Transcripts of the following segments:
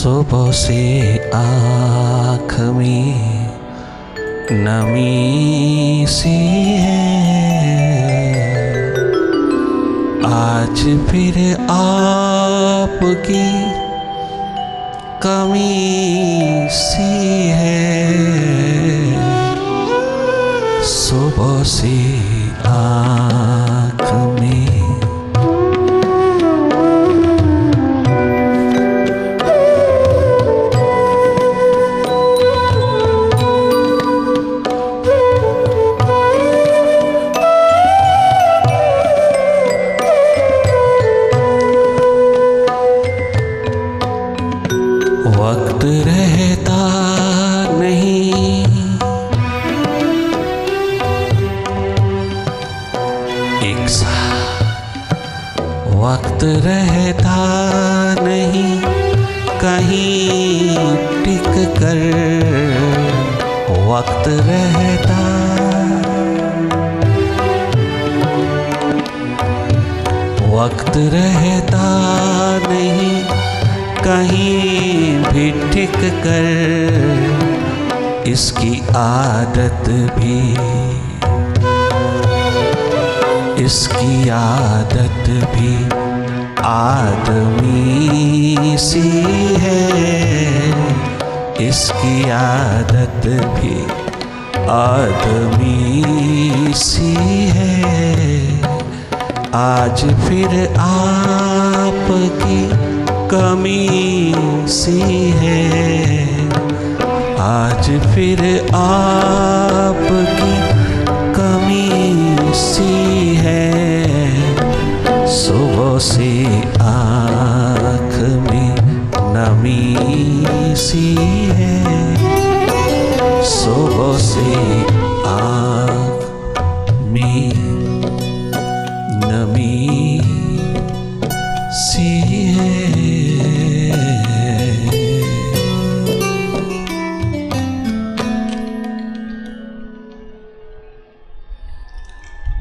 सुबह से आँख में नमी सी है, आज फिर आपकी कमी सी है। सुबह से आँख में वक्त रहता नहीं, एक वक्त रहता नहीं, कहीं टिक कर वक्त रहता। वक्त रहता नहीं, कहीं भी टिक कर, इसकी आदत भी, इसकी आदत भी आदमी सी है, इसकी आदत भी आदमी सी है। आज फिर आपकी कमी सी है, आज फिर आपकी कमी सी है। सुबह से आँख में नमी सी है, सुबह से आँख में नमी सी है।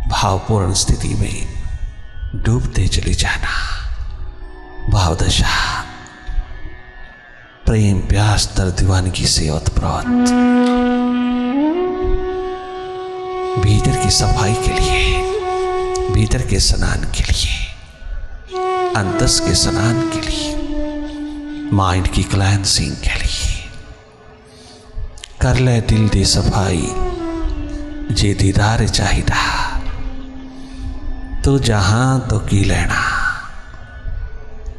भावपूर्ण स्थिति में डूबते चले जाना, भावदशा, प्रेम प्यास दर्द दीवानगी से ओतप्रोत। भीतर की सफाई के लिए, भीतर के स्नान के लिए, अंतस के स्नान के लिए, माइंड की क्लेंसिंग के लिए कर ले दिल दी सफाई। जे दीदार चाहिदा तू जहां तो की लेना,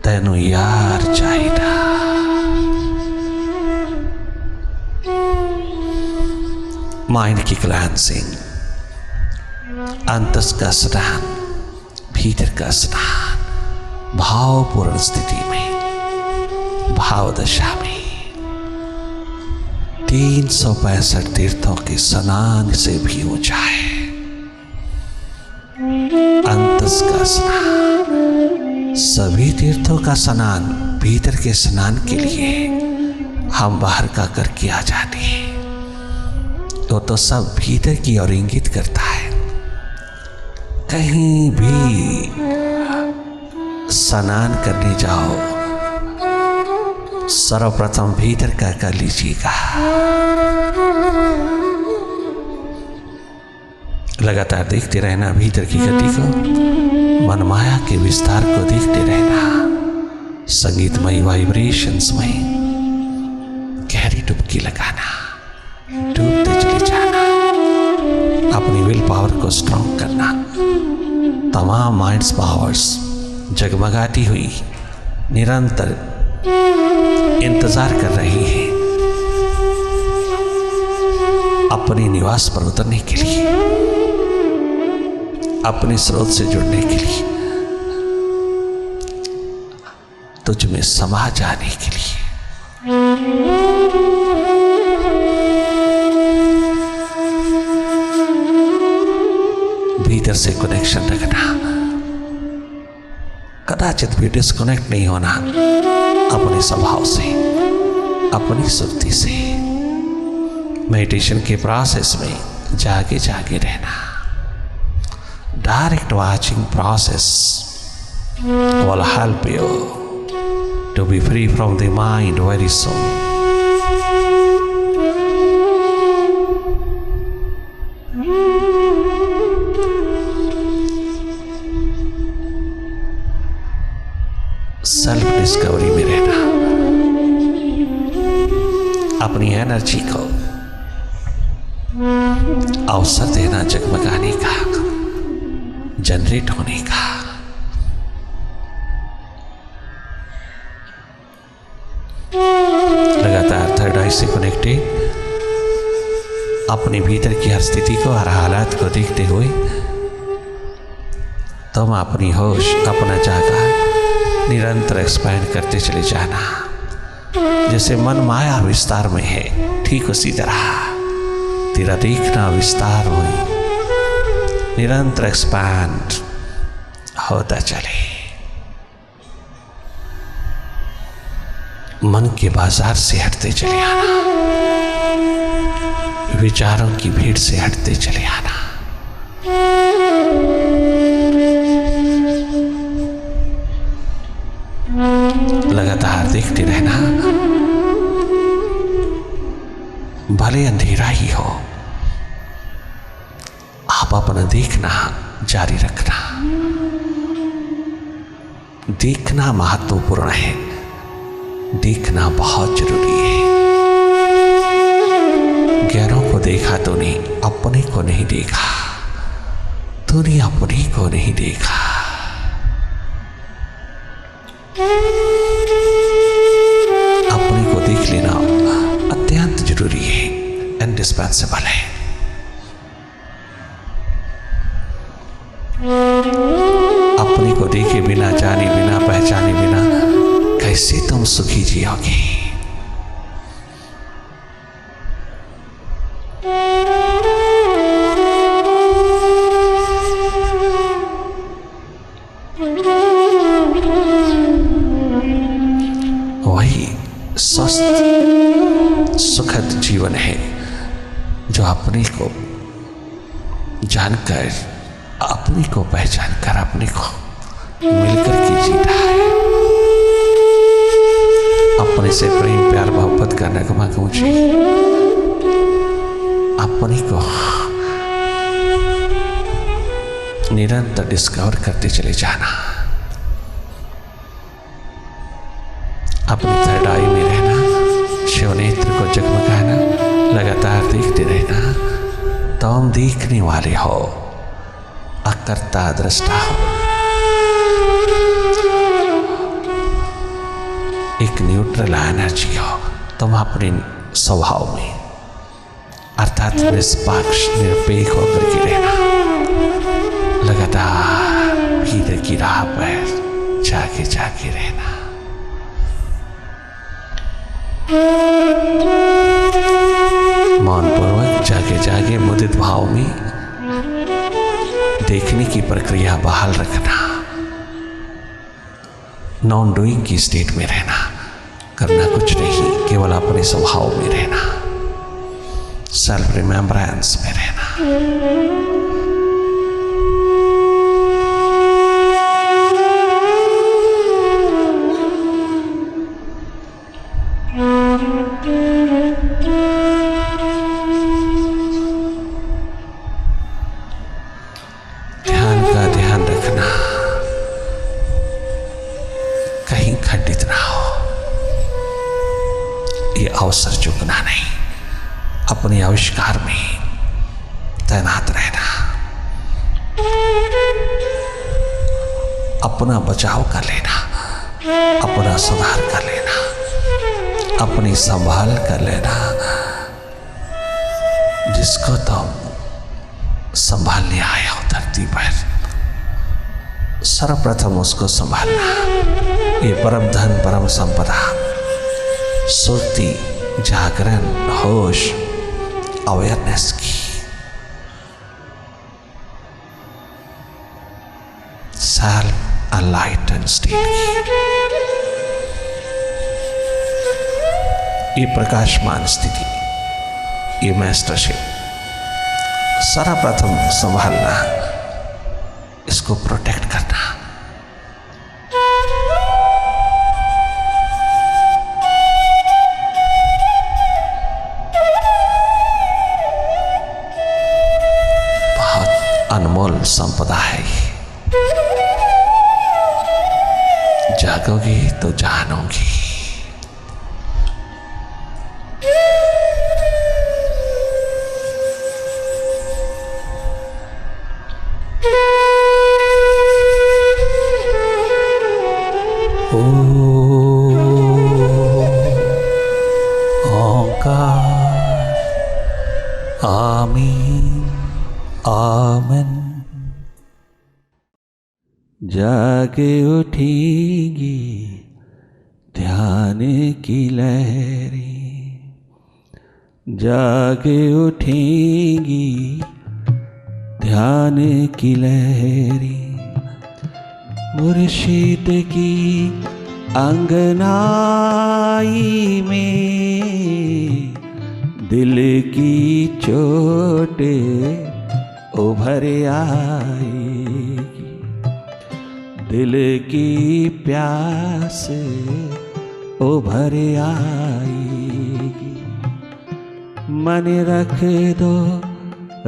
तैनू यार चाहिदा। माइंड की क्लेंसिंग, अंतस का स्नान, भीतर का स्नान, भावपूर्ण स्थिति में, भावदशा में 365 तीर्थों के स्नान से भी ऊंचा है अंतस का स्नान। सभी तीर्थों का स्नान भीतर के स्नान के लिए हम बाहर का करके आ जाते हैं, तो सब भीतर की ओर इंगित करता है। कहीं भी स्नान करने जाओ, सर्वप्रथम भीतर का कर लीजिएगा। लगातार देखते रहना भीतर की गति को, मनमाया के विस्तार को देखते रहना, संगीतमय वाइब्रेशंस में गहरी डुबकी लगाना, डूबते चले जाना, अपनी विल पावर को स्ट्रॉन्ग करना। तमाम माइंड्स पावर्स जगमगाती हुई निरंतर इंतजार कर रही है अपने निवास पर उतरने के लिए, अपने स्रोत से जुड़ने के लिए, तुझ में समा जाने के लिए। भीतर से कनेक्शन रखना, कदाचित भी डिस्कनेक्ट नहीं होना अपने स्वभाव से, अपनी सुर्ती से। मेडिटेशन के प्रोसेस में जागे जागे रहना, direct watching process will help you to be free from the mind very soon. Self discovery में रहना, अपनी एनर्जी को अवसर देना जगमगाने का, जनरेट होने का। लगातार थर्ड आई से कनेक्टेड अपने भीतर की हर स्थिति को, हर हालात को देखते हुए तुम अपनी होश, अपना जागा निरंतर एक्सपैंड करते चले जाना। जैसे मन माया विस्तार में है, ठीक उसी तरह तेरा देखना विस्तार में निरंतर एक्सपैंड होता चले। मन के बाजार से हटते चले आना, विचारों की भीड़ से हटते चले आना। लगातार देखते रहना, भले अंधेरा ही हो, आप अपना देखना जारी रखना। देखना महत्वपूर्ण है, देखना बहुत जरूरी है। गैरों को देखा तो नहीं, अपने को नहीं देखा, तूने अपने को नहीं देखा। अपने को देख लेना अत्यंत जरूरी है, इंडिस्पेंसिबल है। अपने को देखे बिना, जाने बिना, पहचाने बिना कैसे तुम सुखी जियोगे? वही स्वस्थ सुखद जीवन है जो अपने को जानकर, अपने को पहचान कर, अपने को मिलकर के जीता है। अपने से प्रेम प्यार मोहब्बत का नगमा गूंजे, अपने को निरंतर डिस्कवर करते चले जाना। अपनी थर्ड आई में रहना, शिव नेत्र को जगमगाना, लगातार देखते रहना। तुम देखने वाले हो, अकर्ता दृष्टा हो। एक न्यूट्रल एनर्जी हो तुम अपने स्वभाव में, अर्थात निष्पक्ष निरपेक्ष होकर के रहना। लगातार भीतर की राह पर जाके जाके रहना। मौनपूर्वक जागे जागे मुदित भाव में देखने की प्रक्रिया बहाल रखना। नॉन डूइंग की स्टेट में रहना, करना कुछ नहीं, केवल अपने स्वभाव में रहना, सेल्फ रिमेम्बरेंस में रहना। ध्यान का ध्यान रखना, कहीं खंडित ना हो। ये अवसर चूकना नहीं, अपने आविष्कार में तैनात रहना, अपना बचाव कर लेना, अपना सुधार कर लेना, अपनी संभाल कर लेना। जिसको तुम संभालने आए हो धरती पर, सर्वप्रथम उसको संभालना। ये परम धन, परम संपदा, सुर्ति, जागरण, होश, अवेयरनेस की सेल्फ एनलाइटन स्टेट की, ये प्रकाशमान स्थिति, ये मास्टरशिप सर्वप्रथम संभालना, इसको प्रोटेक्ट करना। संपदा है ये। जागोगी तो जानोगी। ओंकार आमीन आमन। जागे उठेगी ध्यान की लहरें, जागे उठेगी ध्यान की लहरें। मुर्शिद की अंगनाई में दिल की चोट उभर आएगी, दिल की प्यास उभर आएगी। मन रख दो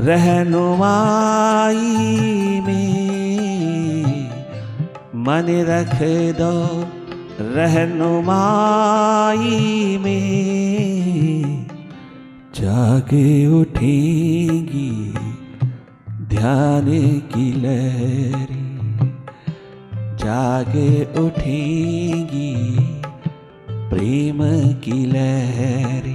रहनुमाई में, मन रख दो रहनुमाई में। जागे उठेगी ध्यान की लहरें, जागे उठेगी प्रेम की लहरें।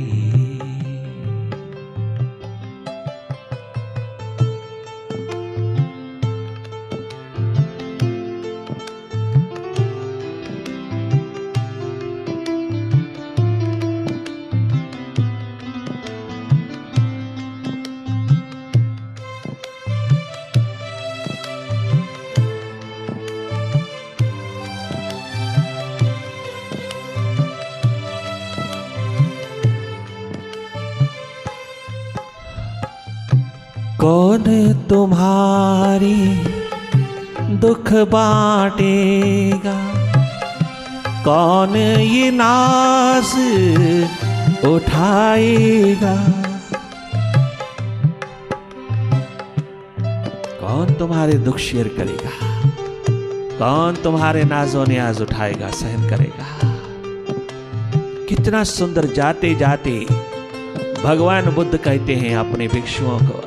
कौन तुम्हारी दुख बांटेगा, कौन ये नाज उठाएगा। कौन तुम्हारे दुख शेयर करेगा, कौन तुम्हारे नाजो न्याज उठाएगा, सहन करेगा। कितना सुंदर जाते जाते भगवान बुद्ध कहते हैं अपने भिक्षुओं को,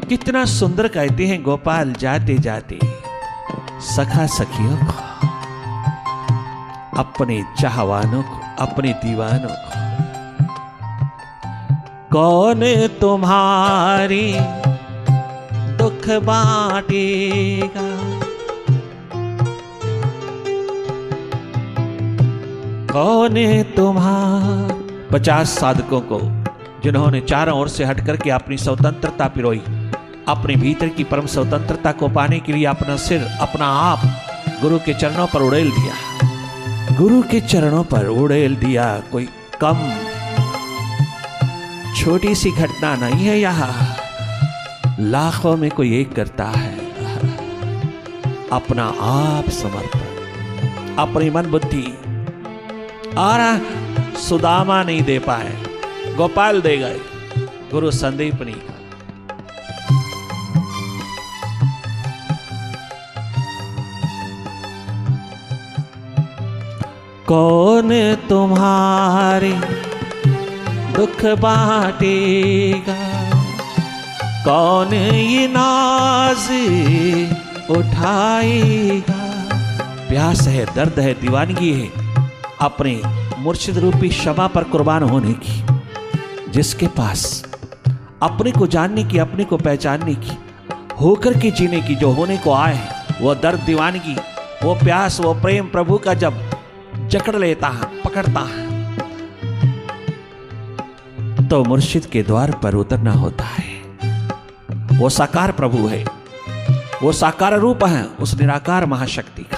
कितना सुंदर कहते हैं गोपाल जाते जाते सखा सखियों को, अपने चाहवानों को, अपने दीवानों को। कौन तुम्हारी दुख बांटेगा, कौन तुम्हार 50 साधकों को जिन्होंने चारों ओर से हट करके अपनी स्वतंत्रता पिरोई, अपने भीतर की परम स्वतंत्रता को पाने के लिए अपना सिर, अपना आप गुरु के चरणों पर उड़ेल दिया, गुरु के चरणों पर उड़ेल दिया। कोई कम छोटी सी घटना नहीं है, यहां लाखों में कोई एक करता है अपना आप समर्पण, अपनी मन बुद्धि। और सुदामा नहीं दे पाए, गोपाल दे गए, गुरु संदीपनी का। कौन तुम्हारे दुख बांटेगा, कौन ये नाज उठाएगा। प्यास है, दर्द है, दीवानगी है, अपने मुर्शिद रूपी क्षमा पर कुर्बान होने की। जिसके पास अपने को जानने की, अपने को पहचानने की, होकर के जीने की जो होने को आए है, वो दर्द, दीवानगी, वो प्यास, वो प्रेम प्रभु का जब जकड़ लेता है, पकड़ता है, तो मुर्शिद के द्वार पर उतरना होता है। वो साकार प्रभु है, वो साकार रूप है उस निराकार महाशक्ति का।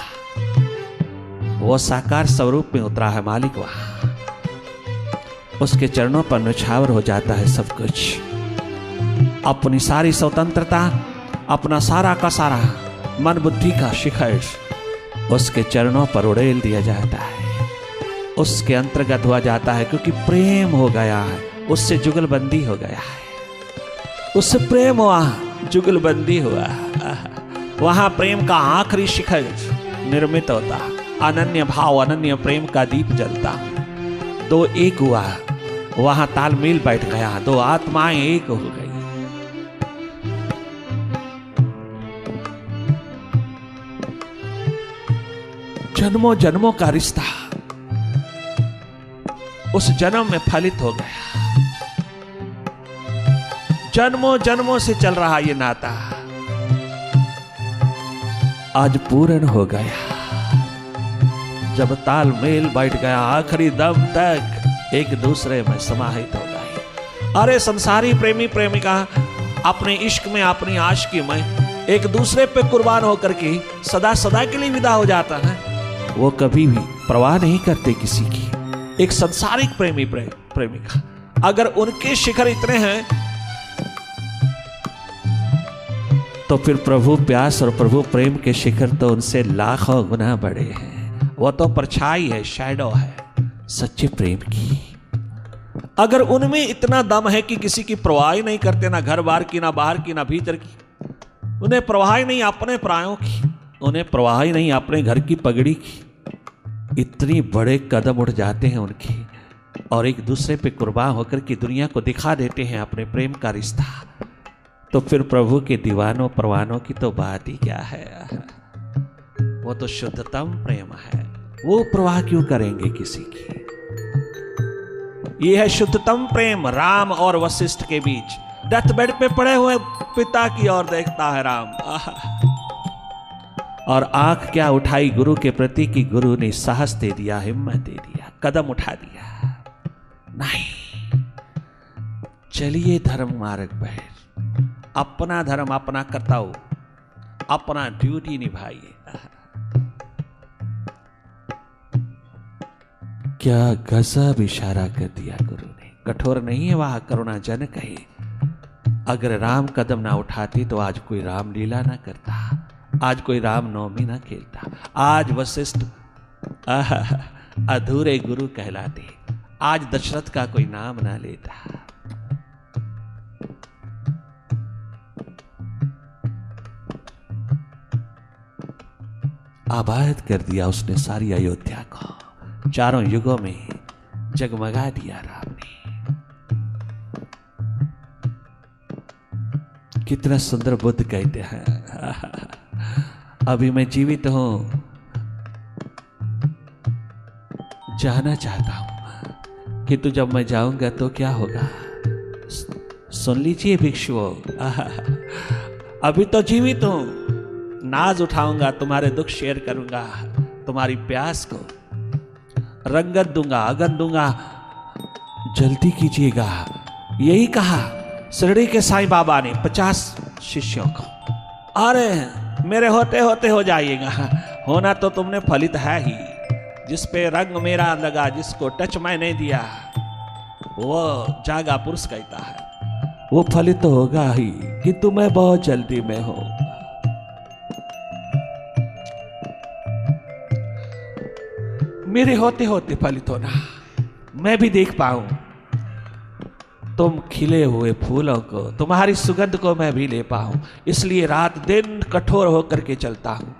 वो साकार स्वरूप में उतरा है मालिक वहां। उसके चरणों पर न्यौछावर हो जाता है सब कुछ। अपनी सारी स्वतंत्रता, अपना सारा का सारा मन बुद्धि का शिखर उसके चरणों पर उड़ेल दिया जाता है, उसके अंतर्गत हुआ जाता है। क्योंकि प्रेम हो गया है, उससे जुगलबंदी हो गया है, उससे प्रेम हुआ, जुगलबंदी हुआ, वहां प्रेम का आखिरी शिखर निर्मित होता, अनन्य भाव अनन्य प्रेम का दीप जलता, दो एक हुआ, वहां तालमेल बैठ गया, दो आत्माएं एक हो गई। जन्मों जन्मों का रिश्ता उस जन्म में फलित हो गया, जन्मों जन्मों से चल रहा ये नाता आज पूर्ण हो गया। जब तालमेल बैठ गया, आखिरी दम तक एक दूसरे में समाहित हो गए। अरे संसारी प्रेमी प्रेमिका अपने इश्क में, अपनी आशिकी में एक दूसरे पे कुर्बान होकर के सदा सदा के लिए विदा हो जाता है। वो कभी भी परवाह नहीं करते किसी की। एक संसारिक प्रेमी प्रेमिका अगर उनके शिखर इतने हैं तो फिर प्रभु प्यास और प्रभु प्रेम के शिखर तो उनसे लाखों गुना बड़े हैं। वो तो परछाई है, शैडो है सच्चे प्रेम की। अगर उनमें इतना दम है कि किसी की परवाह ही नहीं करते, ना घर बार की, ना बाहर की, ना भीतर की, उन्हें परवाह ही नहीं अपने परायों की, उन्हें परवाह ही नहीं अपने घर की पगड़ी की, इतनी बड़े कदम उठ जाते हैं उनके और एक दूसरे पे कुर्बान होकर के दुनिया को दिखा देते हैं अपने प्रेम का रिश्ता, तो फिर प्रभु के दीवानों परवानों की तो बात ही क्या है। वो तो शुद्धतम प्रेम है, वो परवाह क्यों करेंगे किसी की। ये है शुद्धतम प्रेम राम और वशिष्ठ के बीच। डेथ बेड पे पड़े हुए पिता की ओर देखता है राम और आंख क्या उठाई गुरु के प्रति कि गुरु ने साहस दे दिया, हिम्मत दे दिया, कदम उठा दिया। नहीं, चलिए धर्म मार्ग पर, अपना धर्म, अपना कर्तव्य, अपना ड्यूटी निभाइए। क्या गजब इशारा कर दिया गुरु ने। कठोर नहीं है वह, करुणाजनक है। अगर राम कदम ना उठाते तो आज कोई रामलीला ना करता, आज कोई रामनवमी ना खेलता, आज वशिष्ठ अधूरे गुरु कहलाते, आज दशरथ का कोई नाम ना लेता। आबाद कर दिया उसने सारी अयोध्या को, चारों युगों में जगमगा दिया राम ने। कितना सुंदर बुद्ध कहते हैं, अभी मैं जीवित हूं, जाना चाहता हूं, किंतु जब मैं जाऊंगा तो क्या होगा। सुन लीजिए भिक्षुओं, अभी तो जीवित हूं, नाज उठाऊंगा, तुम्हारे दुख शेयर करूंगा, तुम्हारी प्यास को रंगत दूंगा, अगन दूंगा, जल्दी कीजिएगा। यही कहा शिरडी के साईं बाबा ने 50 शिष्यों को। अरे मेरे होते होते हो जाइएगा, होना तो तुमने फलित है ही। जिस पे रंग मेरा लगा, जिसको टच मैंने दिया, वो जागा पुरुष कहता है, वो फलित तो होगा ही, किंतु मैं बहुत जल्दी में हूं। मेरे होते होते फलित होना, मैं भी देख पाऊं तुम खिले हुए फूलों को, तुम्हारी सुगंध को मैं भी ले पाऊं, इसलिए रात दिन कठोर होकर के चलता हूं।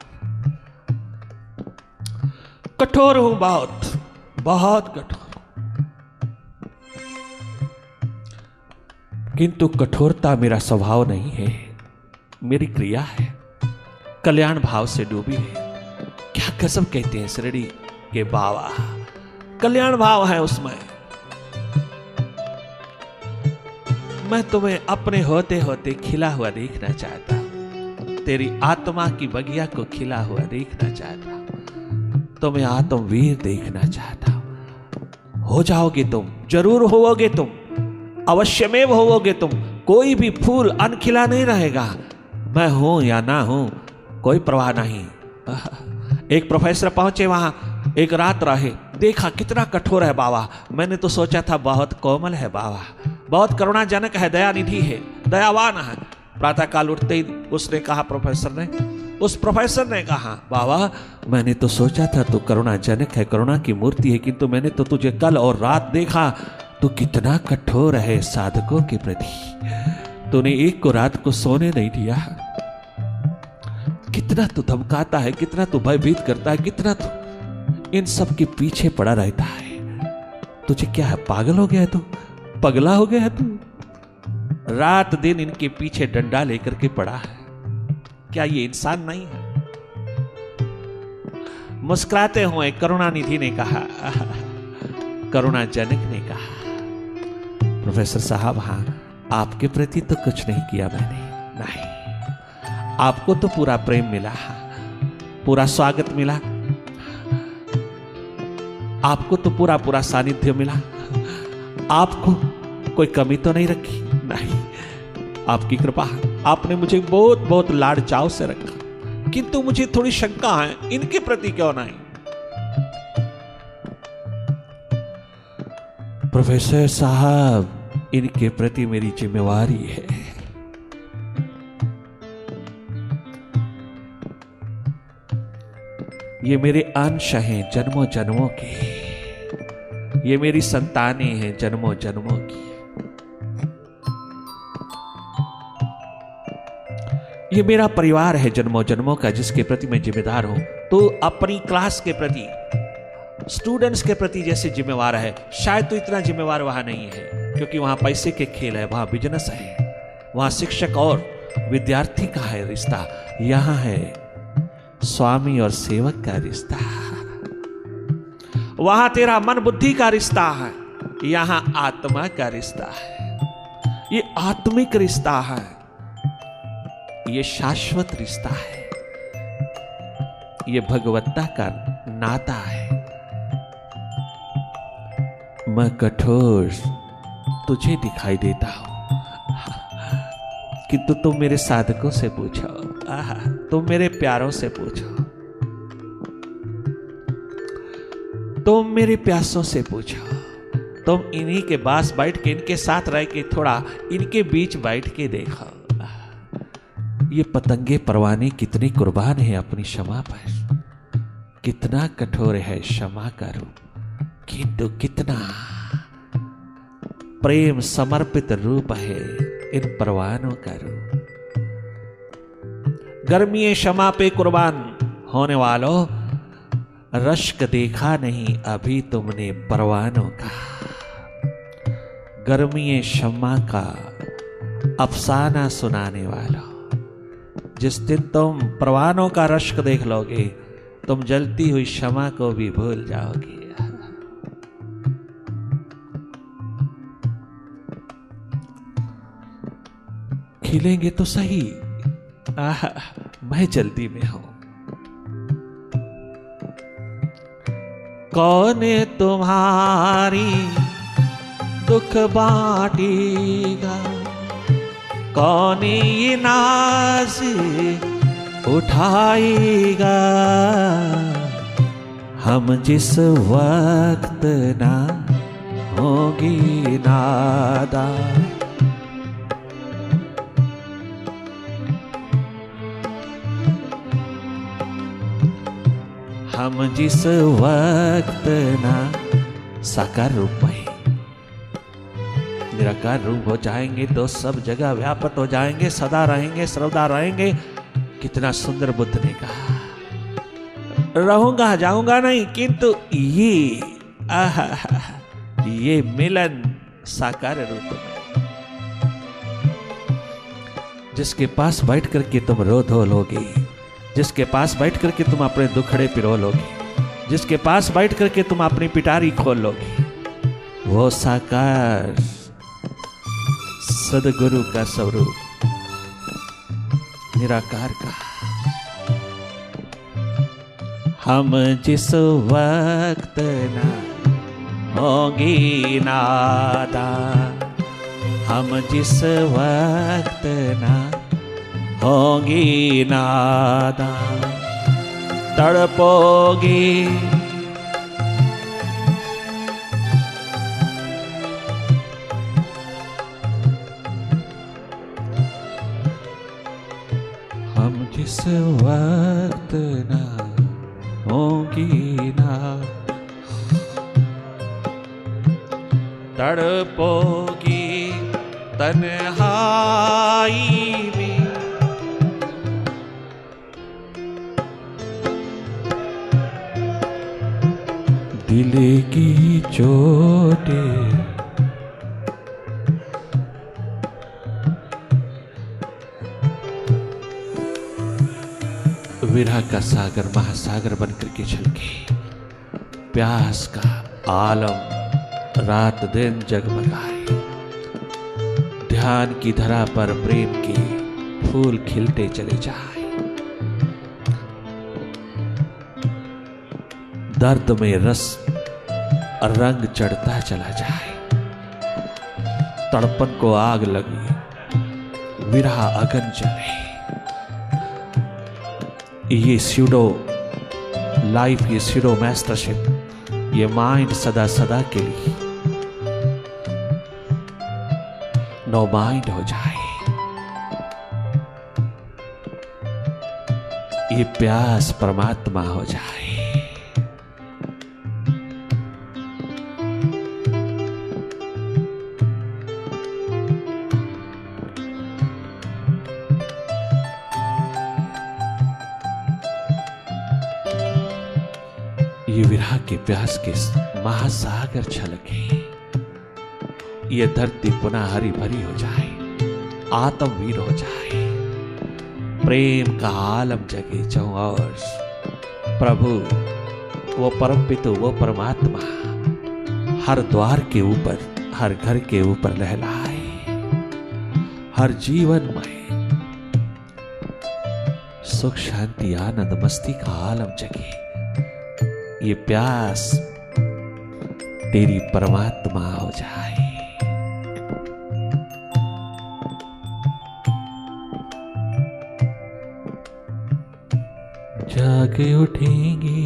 कठोर हूं, बहुत बहुत कठोर, किंतु कठोरता मेरा स्वभाव नहीं है, मेरी क्रिया है, कल्याण भाव से डूबी है। क्या कसम कहते हैं शिरडी के बाबा, कल्याण भाव है उसमें। मैं तुम्हें अपने होते होते खिला हुआ देखना चाहता हूं, तेरी आत्मा की बगिया को खिला हुआ देखना चाहता हूं, तुम्हें आत्मवीर देखना चाहता हूं। हो जाओगे तुम, जरूर होवोगे तुम, अवश्यमेव होवोगे तुम। कोई भी फूल अनखिला नहीं रहेगा, मैं हूं या ना हूं कोई परवाह नहीं। एक प्रोफेसर पहुंचे वहां, एक रात रहे, देखा कितना कठोर है बाबा। मैंने तो सोचा था बहुत कोमल है बाबा, बहुत करुणाजनक है, दयानिधि है, दयावान है। प्रातः काल उठते ही उसने कहा, उस प्रोफेसर ने कहा, बाबा मैंने तो सोचा था तू करुणाजनक है, करुणा की मूर्ति है, किंतु मैंने तो तुझे कल और रात देखा, तू कितना कठोर है साधकों के प्रति, तूने एक को रात को सोने नहीं दिया। कितना तू धमकाता है, कितना तू भयभीत करता है, कितना तू इन सब के पीछे पड़ा रहता है। तुझे क्या है, पागल हो गया है तू, पगला हो गया है तू? रात दिन इनके पीछे डंडा लेकर के पड़ा है। क्या ये इंसान नहीं है? मुस्कुराते हुए करुणानिधि ने कहा, करुणाजनक ने कहा, प्रोफेसर साहब हाँ, आपके प्रति तो कुछ नहीं किया मैंने। नहीं, आपको तो पूरा प्रेम मिला, पूरा स्वागत मिला, आपको तो पूरा पूरा सानिध्य मिला। आपको कोई कमी तो नहीं रखी? नहीं, आपकी कृपा, आपने मुझे बहुत बहुत लाड़ चाव से रखा। किंतु मुझे थोड़ी शंका है, इनके प्रति क्यों नहीं? प्रोफेसर साहब, इनके प्रति मेरी जिम्मेवारी है। ये मेरे अंश हैं जन्मों जन्मों के, ये मेरी संतानें हैं जन्मों जन्मों की। ये मेरा परिवार है जन्मों जन्मों का, जिसके प्रति मैं जिम्मेदार हूं। तो अपनी क्लास के प्रति, स्टूडेंट्स के प्रति जैसे जिम्मेवार है, शायद तो इतना जिम्मेवार वहां नहीं है, क्योंकि वहां पैसे के खेल है, वहां बिजनेस है, वहां शिक्षक और विद्यार्थी का है रिश्ता। यहां है स्वामी और सेवक का रिश्ता। वहां तेरा मन बुद्धि का रिश्ता है, यहां आत्मा का रिश्ता है। ये आत्मिक रिश्ता है, ये शाश्वत रिश्ता है, ये भगवत्ता का नाता है। मैं कठोर तुझे दिखाई देता हूं, किंतु तुम मेरे साधकों से पूछो, तुम मेरे प्यारों से पूछो, तुम मेरे प्यासों से पूछो, तुम इन्हीं के पास बैठ के, इनके साथ रह के, थोड़ा इनके बीच बैठ के देखो। ये पतंगे परवाने कितनी कुर्बान है अपनी क्षमा पर, कितना कठोर है क्षमा का रूप, किंतु कितना प्रेम समर्पित रूप है इन परवानों का रूप। गर्मी क्षमा पे कुर्बान होने वालों, रश्क देखा नहीं अभी तुमने परवानों का। गर्मी क्षमा का अफसाना सुनाने वालों, जिस दिन तुम परवानों का रश्क देख लोगे, तुम जलती हुई क्षमा को भी भूल जाओगे। खिलेंगे तो सही, मैं जल्दी में हूं। कौन तुम्हारी दुख बांटेगा, कौन ये नाज उठाएगा, हम जिस वक्त ना होगी नादा। हम जिस वक्त ना साकार रूप में निराकार रूप हो जाएंगे, तो सब जगह व्यापक हो जाएंगे, सदा रहेंगे, सर्वदा रहेंगे। कितना सुंदर बुद्ध ने कहा, रहूंगा जाऊंगा नहीं, किंतु ये मिलन साकार रूप में, जिसके पास बैठ करके तुम रो धो लोगे, जिसके पास बैठ करके तुम अपने दुखड़े पिरो लोगे, जिसके पास बैठ करके तुम अपनी पिटारी खोल लोगे, वो साकार सदगुरु का स्वरूप, निराकार का। हम जिस वक्त ना होगी नादा, हम जिस वक्त ना होगी नादा, तड़पोगी हम जिस वक्त ना होगी ना, तड़पोगी तन्हाई में दिल की चोटें विरह का सागर महासागर बनकर के छलके, प्यास का आलम रात दिन जगमगाए, ध्यान की धरा पर प्रेम के फूल खिलते चले जाए, दर्द में रस रंग चढ़ता चला जाए, तड़पन को आग लगी, विरह अगन जले। ये स्यूडो लाइफ, ये स्यूडो मास्टरशिप, ये माइंड सदा सदा के लिए नो माइंड हो जाए। ये प्यास परमात्मा हो जाए। ये विरह के प्यास के महासागर छलके, ये धरती पुनः हरी भरी हो जाए, आत्मवीर हो जाए, प्रेम का आलम जगे चौर। प्रभु वो परम पितु, वो परमात्मा हर द्वार के ऊपर, हर घर के ऊपर लहलाए, हर जीवन में सुख शांति आनंद मस्ती का आलम जगे। ये प्यास तेरी परमात्मा हो जाए। जाग उठेंगे